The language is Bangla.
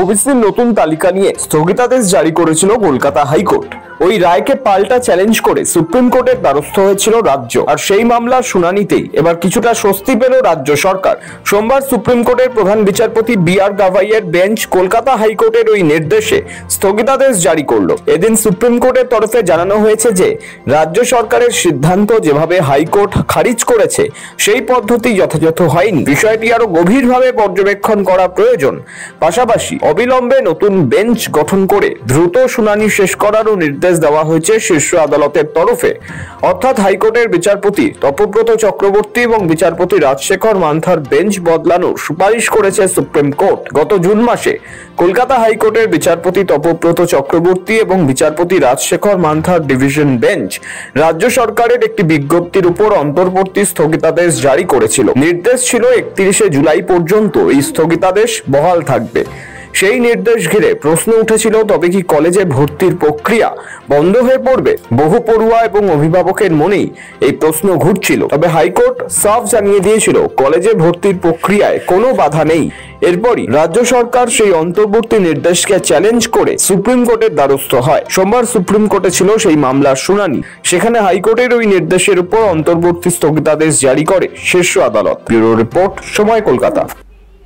ওবিসির নতুন তালিকা নিয়ে স্থগিতাদেশ জারি করেছিল কলকাতা হাইকোর্ট। ওই রায়কে পাল্টা চ্যালেঞ্জ করে সুপ্রিম কোর্টের দ্বারস্থ হয়েছিল রাজ্য। আর সেই মামলার শুনানিতেই এবার কিছুটা স্বস্তি পেল রাজ্য সরকার। সোমবার সুপ্রিম কোর্টের প্রধান বিচারপতি বি.আর. গাভাইয়ের বেঞ্চ কলকাতা হাইকোর্টের ওই নির্দেশে স্থগিতাদেশ জারি করলো। এদিন সুপ্রিম কোর্টের তরফে জানানো হয়েছে যে রাজ্য সরকারের সিদ্ধান্ত যেভাবে হাইকোর্ট খারিজ করেছে সেই পদ্ধতি যথাযথ হয়নি। বিষয়টি আরো গভীরভাবে পর্যবেক্ষণ করা প্রয়োজন। পাশাপাশি অবিলম্বে নতুন বেঞ্চ গঠন করে দ্রুত শুনানি শেষ করারও নির্দেশ দেওয়া হয়েছে শীর্ষ আদালতের তরফে। অর্থাৎ হাইকোর্টের বিচারপতি তপব্রত চক্রবর্তী এবং বিচারপতি রাজশেখর মান্থার বেঞ্চ বদলানোর সুপারিশ করেছে সুপ্রিম কোর্ট। গত জুন মাসে কলকাতা হাইকোর্টের বিচারপতি তপব্রত চক্রবর্তী এবং বিচারপতি রাজশেখর মান্থার ডিভিশন বেঞ্চ রাজ্য সরকারের একটি বিজ্ঞপ্তির উপর অন্তর্বর্তী স্থগিতাদেশ জারি করেছিল। নির্দেশ ছিল 31শে জুলাই পর্যন্ত এই স্থগিতাদেশ বহাল থাকবে। সেই নির্দেশ ঘিরে প্রশ্ন উঠেছিল, তবে কি কলেজে ভর্তির প্রক্রিয়া বন্ধ হয়ে পড়বে? বহু পড়ুয়া এবং অভিভাবকের মনেই এই প্রশ্ন ঘুরছিল। তবে হাইকোর্ট সাফ জানিয়ে দিয়েছিল কলেজে ভর্তির প্রক্রিয়ায় কোনো বাধা নেই। এরপরই রাজ্য সরকার সেই অন্তর্বর্তী নির্দেশকে চ্যালেঞ্জ করে সুপ্রিম কোর্টের দ্বারস্থ হয়। সোমবার সুপ্রিম কোর্টে ছিল সেই মামলার শুনানি। সেখানে হাইকোর্টের ওই নির্দেশের উপর অন্তর্বর্তী স্থগিতাদেশ জারি করে শীর্ষ আদালত। ব্যুরো রিপোর্ট, সময়, কলকাতা।